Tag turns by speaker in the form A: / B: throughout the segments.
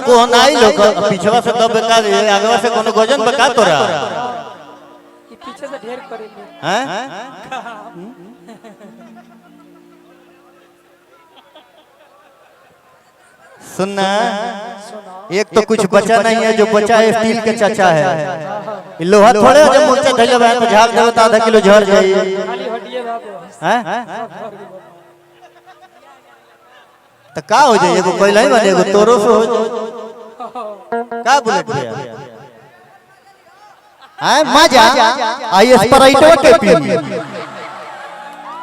A: कौन आई लोग पीछवा से दब बका आगवा से कोनो गजन बका तोरा
B: ये पीछे से ढेर करेंगे
A: हैं सुनना एक तो कुछ बचा नहीं है, जो बचा है स्टील के चाचा है। लोहा थोड़े जब मूर्छा धैले बा तो झाग देवे तो आधा किलो झड़ जाई
B: खाली हटिए बाबू
A: हैं तो का हो जाए एगो पहले ही बने एगो तोरो से हो जाए का बुलेट भैया हैं मजा आई स्प्राइटो के पी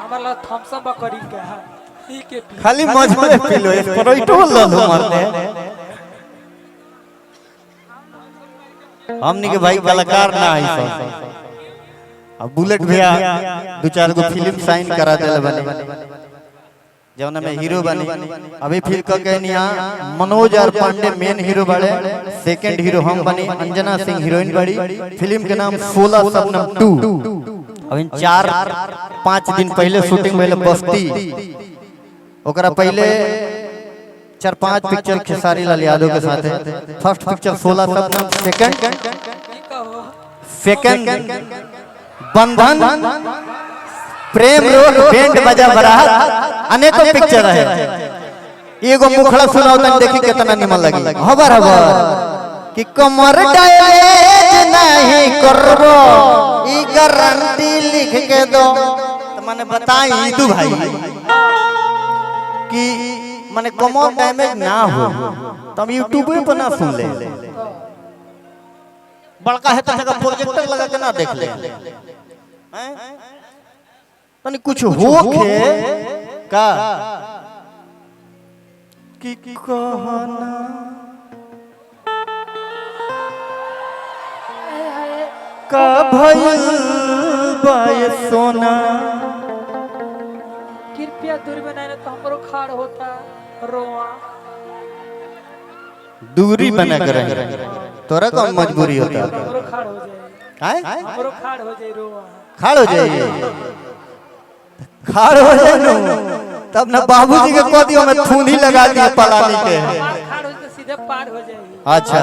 B: हमारा थम्स अप करी के
A: खाली मजा में पी लो स्प्राइटो लो मरने हमनी के भाई कलाकार ना है सब। अब बुलेट भैया दो चार गो फिल्म साइन करा देले बने जौना में हीरो बने। अभी फिर कहनिया मनोज और पांडे मेन हीरो बड़े, सेकंड हीरो हम बनी, अंजना सिंह हीरोइन बड़ी। फिल्म के नाम 16 शबनम 2। अभी 4-5 दिन पहले शूटिंग भेल बस्ती, ओकरा पहले 4-5 पिक्चर खेसारी लाल यादव के साथ है। फर्स्ट पिक्चर 16 शबनम, सेकंड बंधन, प्रेम रोग, बैंड बजा बारात, अनेकों पिक्चर है। एगो मुखड़ा सुनाओ तन देखी कितना निमन लगी। हबर कि कमर डैमेज नहीं करबो ई गारंटी लिख के दो। तो मैंने बताई तू भाई कि माने कमर डैमेज ना हो तो हम यूट्यूब पे ना सुन ले, बड़का है तो जगह प्रोजेक्टर लगा के ना देख ले तनी कुछ हो के का कि कहना का भइल बाय सोना।
B: कृपया दूर बनाए तो हमरो खाड़ होता रोआ।
A: दूरी बना कर तोरा का मजबूरी होता है।
B: हमरो खाड़ हो जाए, हमरो खाड़ हो जाए रोआ।
A: खाड़ हो जाए, खाड़ हो जाए तब ना बाबूजी के कोदियों में थूनी लगा दिया पलानी के।
B: खाड़ हो तो सीधे पार हो जाएगी।
A: अच्छा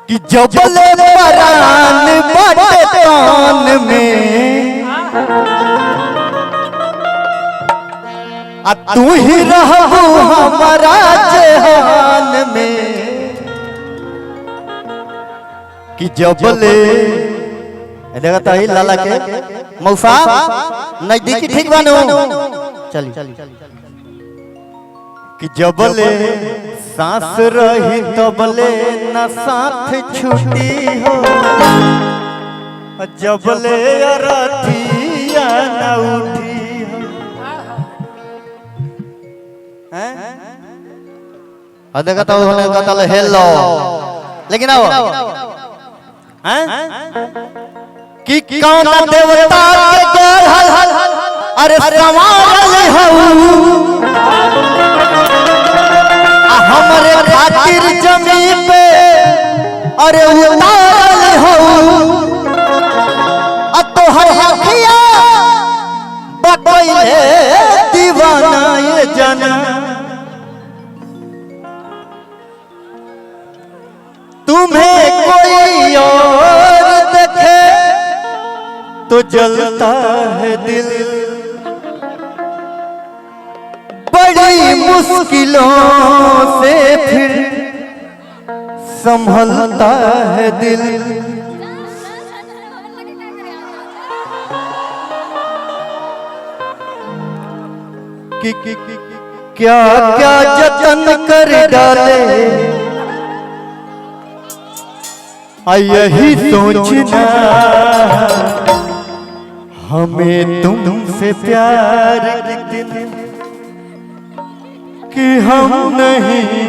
A: कि जबले परान बाटे तान में आ तू ही रहबू हमारा जहान में। कि जबले देखा तो लाला के मौसा नजदीकी ठीक बानो चली कि जबले सांस रही तबले न साथ छुट्टी हो, जबले अरथिया न उठी हो। देखा तो उन्होंने कहा हेलो लेकिन आओ कि कौन देवता के गढ़ अरे संवारल हऊ हमरे खातिर जमीन पे अरे उतारल हऊ तोहर हकिया बकैले दीवाना ये जना। तुम्हें कोई और देखे तो जलता है दिल, बड़ी मुश्किलों से फिर संभलता है दिल। कि क्या क्या जतन कर डाले यही सोचना हमें तुमसे प्यार कि हम नहीं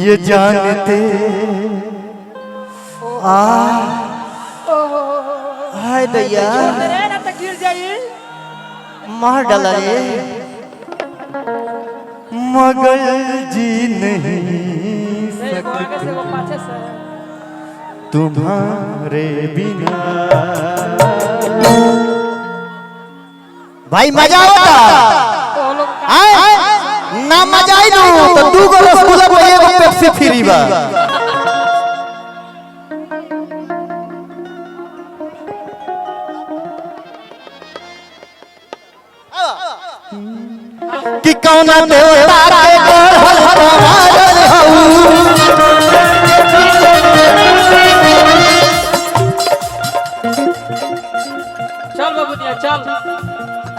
A: ये जानते। हाय दैया
B: गिर जाइए
A: मार डाला रे मगर जी नहीं सकते तुम्हारे बिना। भाई मजा होता
B: तो लोग
A: ना मजा आई तो 2 गो रसगुल्ला पे एगो पेप्सी फ्री बा। कि कौना देवता के गढ़ल कमाल हऊ
B: चल बाबूनिया चल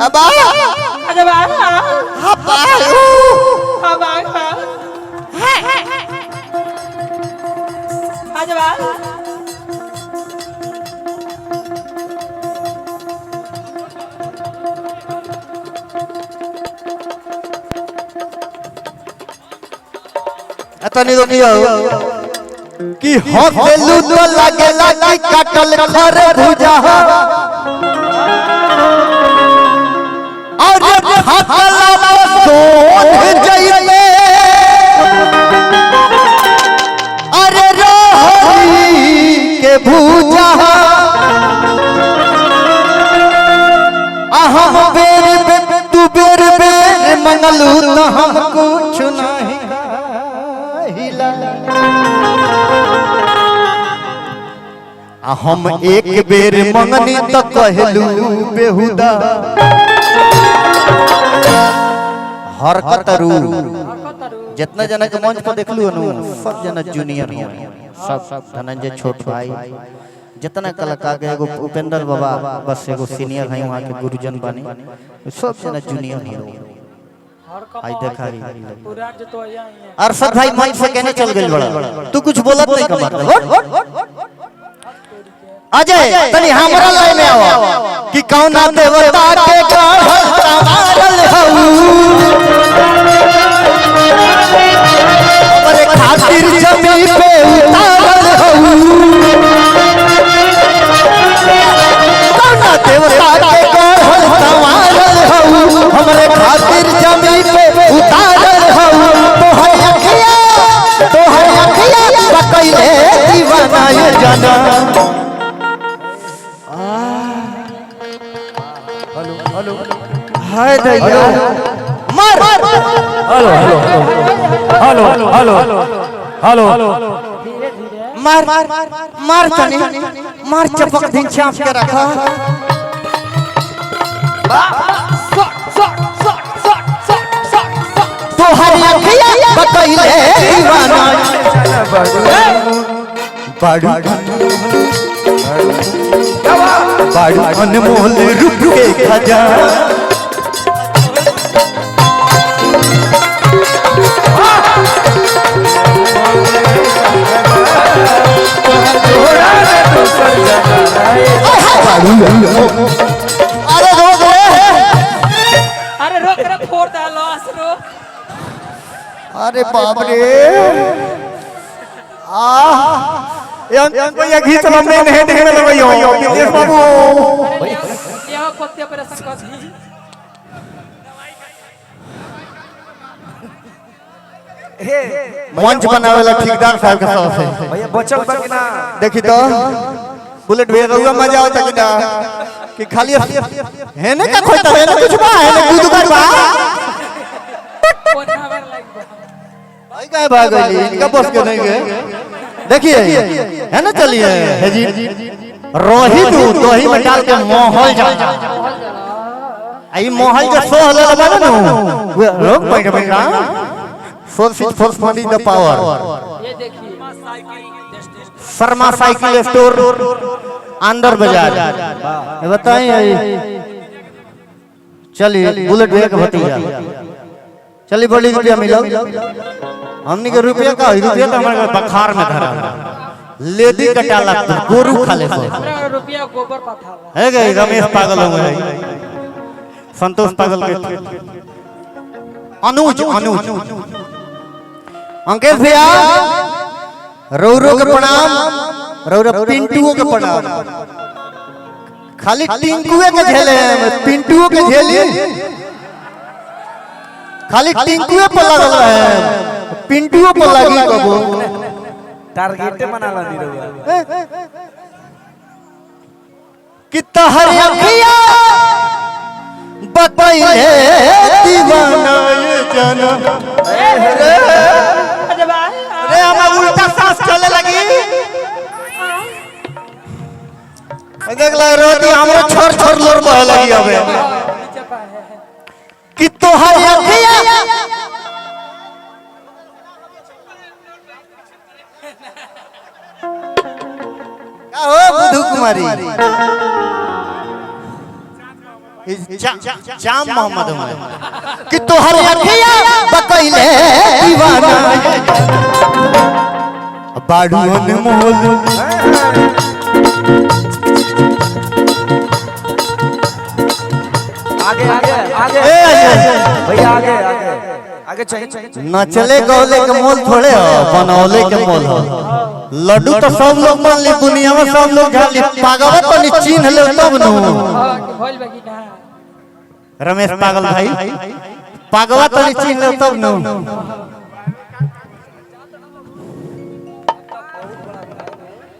A: अब
B: अरे बाबा अब अरे बाबा
A: तनी रोकियो कि हंसलू तो लागेला कि काटल खर भुजा और हंसला सोध जइते अरे रोहरी के भुजा हम बेर तू बेर मंगलू तो हम कुछ नहीं हम एक बेर मंगनी तो कहलू बेहुदा हरकत रू जितना जना के मंच पर देखलू सब जना जूनियर हो सब धनंजय छोट भाई जितना कलाकार के एगो उपेंद्र बाबा बस एगो सीनियर है वहां के गुरुजन बने सब जना जूनियर हो। आई देखा
B: पूरा जो तो आया है
A: अरशद भाई मंच से कहने चल गइल बड़ा तू कुछ बोलत नहीं का मतलब अजय तनी हमरा लाइन में आओ कि कौना देवता के गढ़ल कमाल हऊ अरे खातिर जमीन पे उतारल हऊ कौना देवता के गढ़ल कमाल हऊ हमरे खातिर जमीन पे उतारल हऊ तोहर अखिया बकैले दीवाना ये जाना हाय दैया मार
C: hello hello hello hello hello hello
B: धीरे धीरे
A: मार मार तनी मार चपक दिन चाप के रखा तोहर अखिया बकैले दीवाना बाड़ू अनमोल रूप के खजाना
B: अरे रोक रे फोड़ दे लॉस रो
A: अरे बाप रे ये गीत लंबे नहीं देखने में भाई ये बाबू
B: यह पत्ते ऑपरेशन कर दी
A: मंच बनावे वाला ठेकेदार साहब के साथ है
C: भैया बचल तक ना
A: देखी तो बुलेट भैया रहुआ मजा आवता कि ना कि खाली है ना का खोता है ना कुछ बा है ना दूध का बा
B: कौन खबर लाइक
A: भाई काहे भाग गई इनका बस के नहीं गए देखिए है ना चलिए है जी रोही तो ही में डाल के मोहल जा आई मोहल के सो हले लगा ना लोग बैठ बैठा फोर्स फॉर द पावर
B: ये देखिए
A: शर्मा साइकिल स्टोर अंदर बाजार ये बताइए चलिए बुलेट भैया का भतीजा चलिए बड़ी रुपया मिलो हमनी के रुपया का रुपया तो हमारे बखार में धरा लेदी कटा लगता गोरू खा ले
B: हमरा रुपया गोबर पथा
A: है गए रमेश पागल हो गए संतोष पागल के अनुज अनुज अंकेश भैया रौरो के प्रणाम रौरो पिंटुओ के प्रणाम खाली टिंकुए के झेले पिंटुओ के झेली खाली टिंकुए पर लगल है पिंटुओ पर लगी कबो
C: टारगेट बना ला दी रहुआ
A: कि तहर अखिया बकैले दीवाना ये जाना अरे हमें उल्टा सांस चले लगी देख लग रोटी हमरो छोर छोर लोर बह लगी अबे कि तोहर अखिया का हो बुधु कुमारी जाम मोहम्मद कि तोहर अखिया बकैले दीवाना बाडू अनमोल
C: आगे आगे आगे भैया आगे आगे आगे चाहिए
A: न चले गौले के मोल थोड़े हो बनौले के मोल हो लड्डू तो सब लोग मान ली दुनिया में सब लोग जान ली पागल तो नहीं चिन्ह ले तब नु रमेश पागल भाई पागल तो नहीं चिन्ह ले तब नु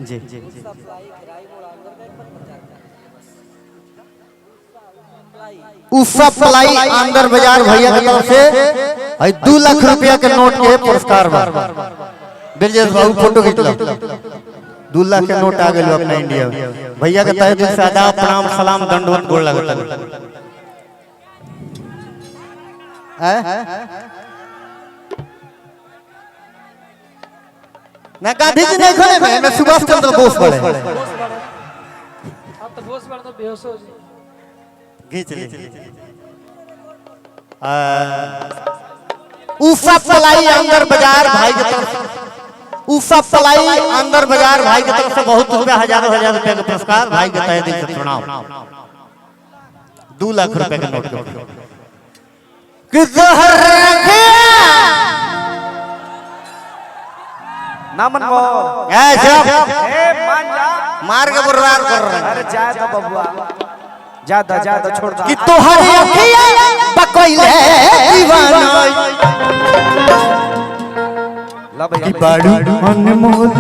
A: जी उसा पलाई अंदर बाजार भैया की तरफ से 2 लाख रुपया के नोट के पुरस्कार बा ब्रजेश बाबू फोटो खींच लो 2 लाख के नोट आ गए अपना इंडिया भैया के तहे दिल से आदाब प्रणाम सलाम दंडवत गोड़ लगता ना गांधी जी नहीं खड़े में मैं सुभाष चंद्र बोस पड़े
B: अब तो बोस पड़े तो बेहोश हो जी
A: खींच ले उफा पलाई अंदर बाजार भाई की तरफ उफा पलाई अंदर बाजार भाई की तरफ से बहुत रुपया हजारों हजार रुपया का पुरस्कार भाई के तहे दिल से प्रणाम 2 लाख रुपए का नोट कि जहर
C: ना मन को
A: ऐसा
C: ए मान जा
A: मार के बर्बाद कर रहे हैं
C: अरे जा तो बबुआ जा छोड़ दो
A: कि तोहर अखिया बकैले दीवाना
C: ला भैया
A: कि बाडू अनमोल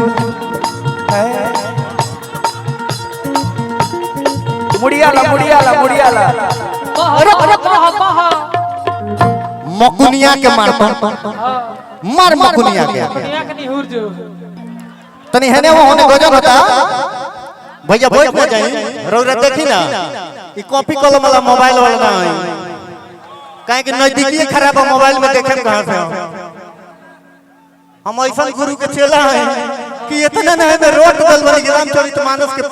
C: मुड़िया ला
A: मकुनिया के मारता मार मकुनिया के तनी है ने वो होने गजब होता भैया बैठ ना जाई रौरा देखी ना ई कॉपी कलम वाला मोबाइल वाला ना है काहे कि नजदीकी खराब है मोबाइल में देखे कहां से हम ऐसा गुरु के चेला है कि इतना ना है रोट दल बनी रामचरितमानस के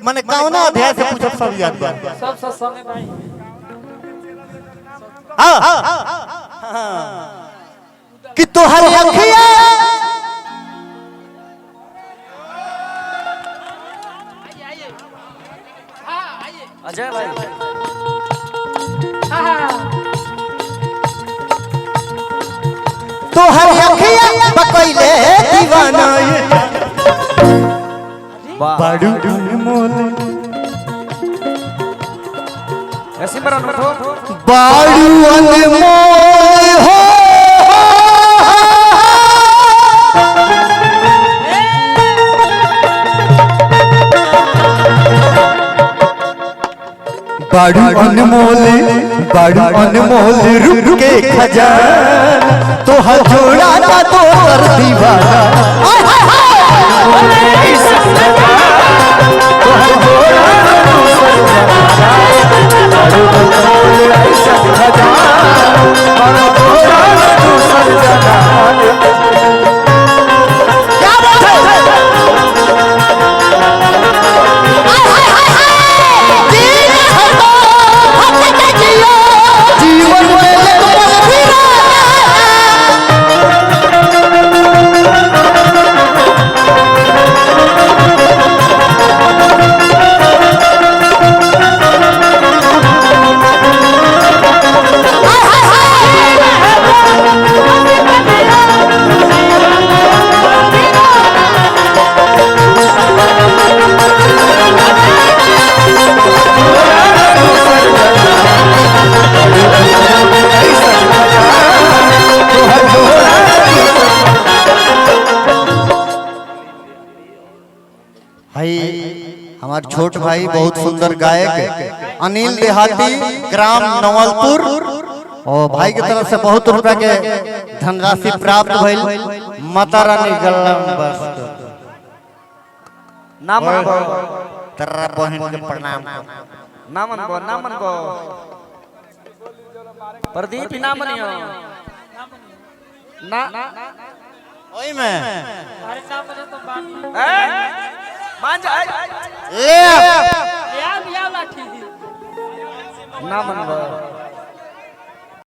A: माने कौना अध्याय से पूछब सब याद बा
B: सब संगे भाई
A: हां कि तोहर अखिया
C: अजय भाई
A: तोहर अखिया बकैले दीवाना बाडू अनमोल
C: ऐसे मरा उठो
A: बाडू अनमोल हो बाडू अनमोल रुक के खजाना तो जोड़ा ना तो कर दीवाना हमारे छोट भाई बहुत सुंदर गायक अनिल देहाती ग्राम नवलपुर और भाई की तरफ से बहुत रुपया के धनराशि प्राप्त भइल। माता रानी गल्लम बस
C: नाम अनबो
A: तेरा बहन के प्रणाम
C: नाम अनबो प्रदीप नाम नियो ना
A: ओई में
B: अरे नाम बने तो बात
C: मान जा
A: ले
B: लिया लाठी
C: नाम अनबो